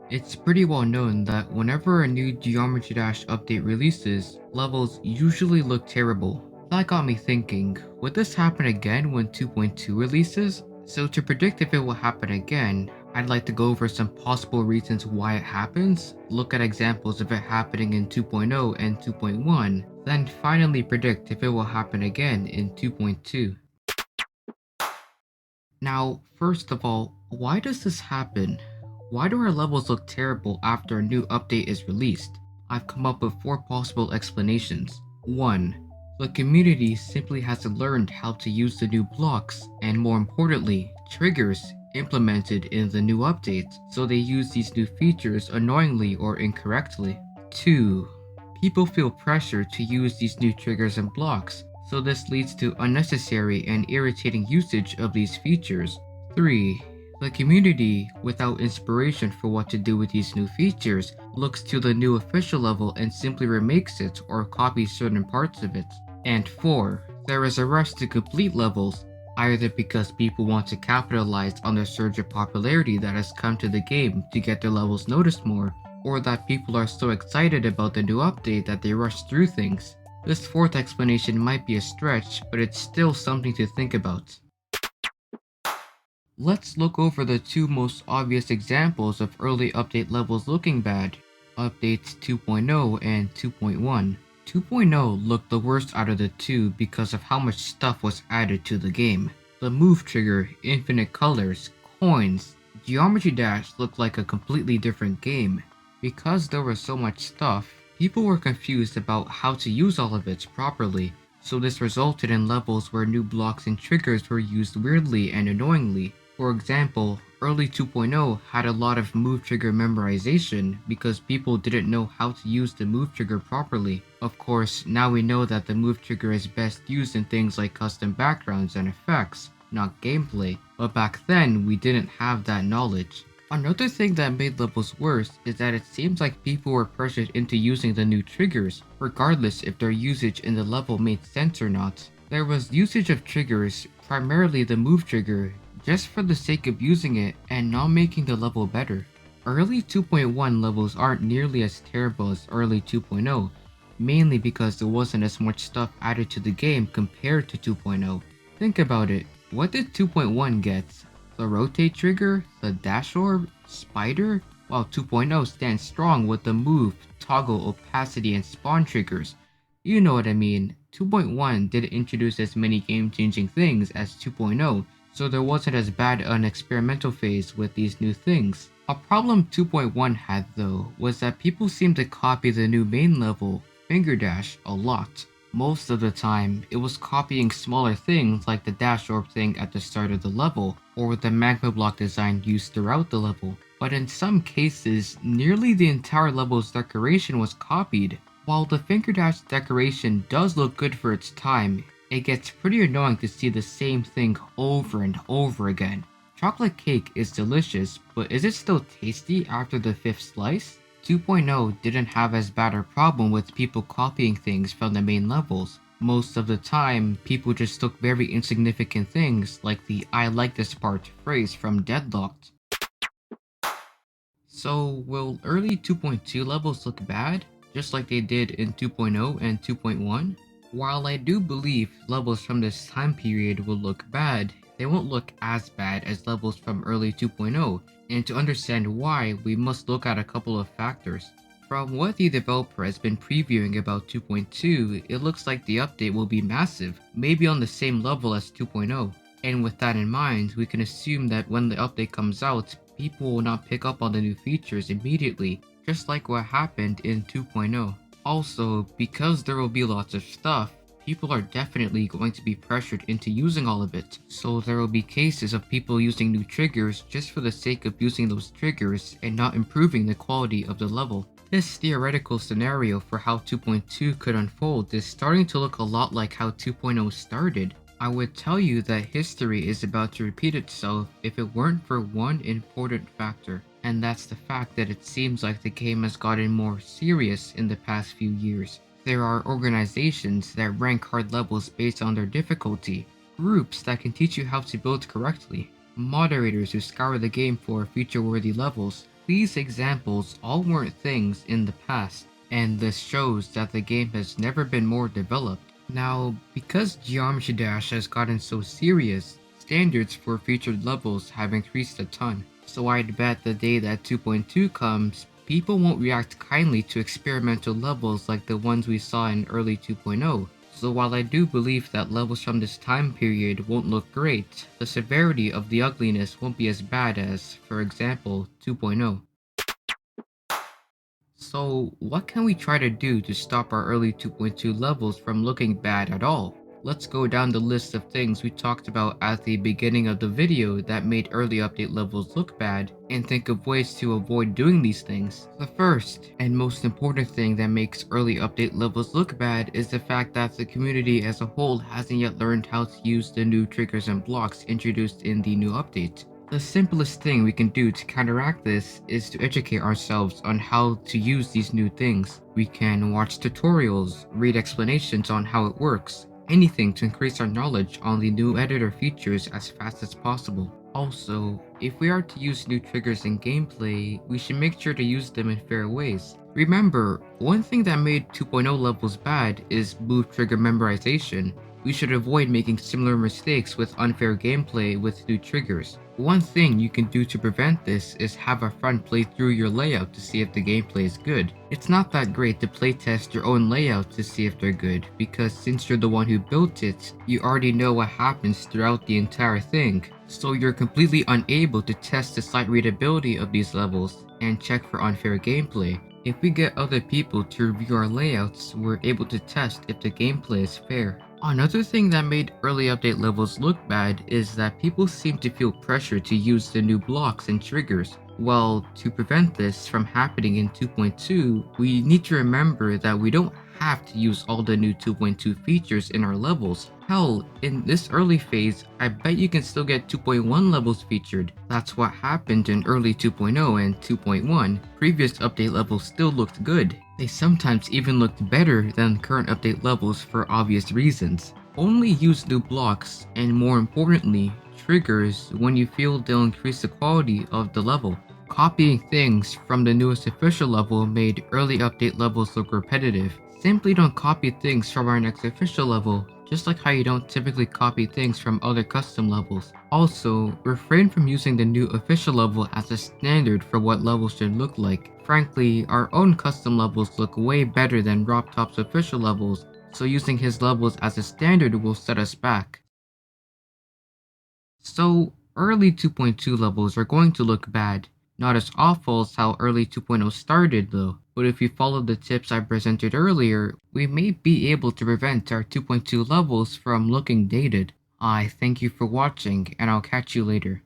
It's pretty well known that whenever a new Geometry Dash update releases, levels usually look terrible. That got me thinking, would this happen again when 2.2 releases? So to predict if it will happen again, I'd like to go over some possible reasons why it happens, look at examples of it happening in 2.0 and 2.1, then finally predict if it will happen again in 2.2. Now, first of all, why does this happen? Why do our levels look terrible after a new update is released? I've come up with 4 possible explanations. 1. The community simply hasn't learned how to use the new blocks, and more importantly, triggers implemented in the new updates, so they use these new features annoyingly or incorrectly. 2. People feel pressure to use these new triggers and blocks, so this leads to unnecessary and irritating usage of these features. 3. The community, without inspiration for what to do with these new features, looks to the new official level and simply remakes it or copies certain parts of it. And 4. There is a rush to complete levels, either because people want to capitalize on the surge of popularity that has come to the game to get their levels noticed more, or that people are so excited about the new update that they rush through things. This fourth explanation might be a stretch, but it's still something to think about. Let's look over the 2 most obvious examples of early update levels looking bad, updates 2.0 and 2.1. 2.0 looked the worst out of the two because of how much stuff was added to the game. The move trigger, infinite colors, coins, Geometry Dash looked like a completely different game. Because there was so much stuff, people were confused about how to use all of it properly, so this resulted in levels where new blocks and triggers were used weirdly and annoyingly. For example, early 2.0 had a lot of move trigger memorization because people didn't know how to use the move trigger properly. Of course, now we know that the move trigger is best used in things like custom backgrounds and effects, not gameplay, but back then we didn't have that knowledge. Another thing that made levels worse is that it seems like people were pressured into using the new triggers, regardless if their usage in the level made sense or not. There was usage of triggers, primarily the move trigger, just for the sake of using it and not making the level better. Early 2.1 levels aren't nearly as terrible as early 2.0, mainly because there wasn't as much stuff added to the game compared to 2.0. Think about it, what did 2.1 get? The rotate trigger, the dash orb, spider, while 2.0 stands strong with the move, toggle, opacity, and spawn triggers. You know what I mean. 2.1 didn't introduce as many game-changing things as 2.0, so there wasn't as bad an experimental phase with these new things. A problem 2.1 had though was that people seemed to copy the new main level, Finger Dash, a lot. Most of the time, it was copying smaller things like the dash orb thing at the start of the level, or the magma block design used throughout the level. But in some cases, nearly the entire level's decoration was copied. While the Finger Dash decoration does look good for its time, it gets pretty annoying to see the same thing over and over again. Chocolate cake is delicious, but is it still tasty after the 5th slice? 2.0 didn't have as bad a problem with people copying things from the main levels. Most of the time, people just took very insignificant things like the "I like this part" phrase from Deadlocked. So, will early 2.2 levels look bad, just like they did in 2.0 and 2.1? While I do believe levels from this time period will look bad, they won't look as bad as levels from early 2.0, and to understand why, we must look at a couple of factors. From what the developer has been previewing about 2.2, it looks like the update will be massive, maybe on the same level as 2.0. And with that in mind, we can assume that when the update comes out, people will not pick up on the new features immediately, just like what happened in 2.0. Also, because there will be lots of stuff, people are definitely going to be pressured into using all of it, so there will be cases of people using new triggers just for the sake of using those triggers and not improving the quality of the level. This theoretical scenario for how 2.2 could unfold is starting to look a lot like how 2.0 started. I would tell you that history is about to repeat itself if it weren't for one important factor, and that's the fact that it seems like the game has gotten more serious in the past few years. There are organizations that rank hard levels based on their difficulty, groups that can teach you how to build correctly, moderators who scour the game for future-worthy levels, These examples all weren't things in the past, and this shows that the game has never been more developed. Now, because Geometry Dash has gotten so serious, standards for featured levels have increased a ton. So I'd bet the day that 2.2 comes, people won't react kindly to experimental levels like the ones we saw in early 2.0. So while I do believe that levels from this time period won't look great, the severity of the ugliness won't be as bad as, for example, 2.0. So, what can we try to do to stop our early 2.2 levels from looking bad at all? Let's go down the list of things we talked about at the beginning of the video that made early update levels look bad, and think of ways to avoid doing these things. The first, and most important thing that makes early update levels look bad is the fact that the community as a whole hasn't yet learned how to use the new triggers and blocks introduced in the new update. The simplest thing we can do to counteract this is to educate ourselves on how to use these new things. We can watch tutorials, read explanations on how it works, anything to increase our knowledge on the new editor features as fast as possible. Also, if we are to use new triggers in gameplay, we should make sure to use them in fair ways. Remember, one thing that made 2.0 levels bad is move trigger memorization. We should avoid making similar mistakes with unfair gameplay with new triggers. One thing you can do to prevent this is have a friend play through your layout to see if the gameplay is good. It's not that great to playtest your own layout to see if they're good, because since you're the one who built it, you already know what happens throughout the entire thing, so you're completely unable to test the sight readability of these levels and check for unfair gameplay. If we get other people to review our layouts, we're able to test if the gameplay is fair. Another thing that made early update levels look bad is that people seem to feel pressure to use the new blocks and triggers. Well, to prevent this from happening in 2.2, we need to remember that we don't have to use all the new 2.2 features in our levels. Hell, in this early phase, I bet you can still get 2.1 levels featured. That's what happened in early 2.0 and 2.1. Previous update levels still looked good. They sometimes even looked better than current update levels for obvious reasons. Only use new blocks, and more importantly, triggers when you feel they'll increase the quality of the level. Copying things from the newest official level made early update levels look repetitive. Simply don't copy things from our next official level, just like how you don't typically copy things from other custom levels. Also, refrain from using the new official level as a standard for what levels should look like. Frankly, our own custom levels look way better than RobTop's official levels, so using his levels as a standard will set us back. So, early 2.2 levels are going to look bad. Not as awful as how early 2.0 started though, but if we follow the tips I presented earlier, we may be able to prevent our 2.2 levels from looking dated. I thank you for watching, and I'll catch you later.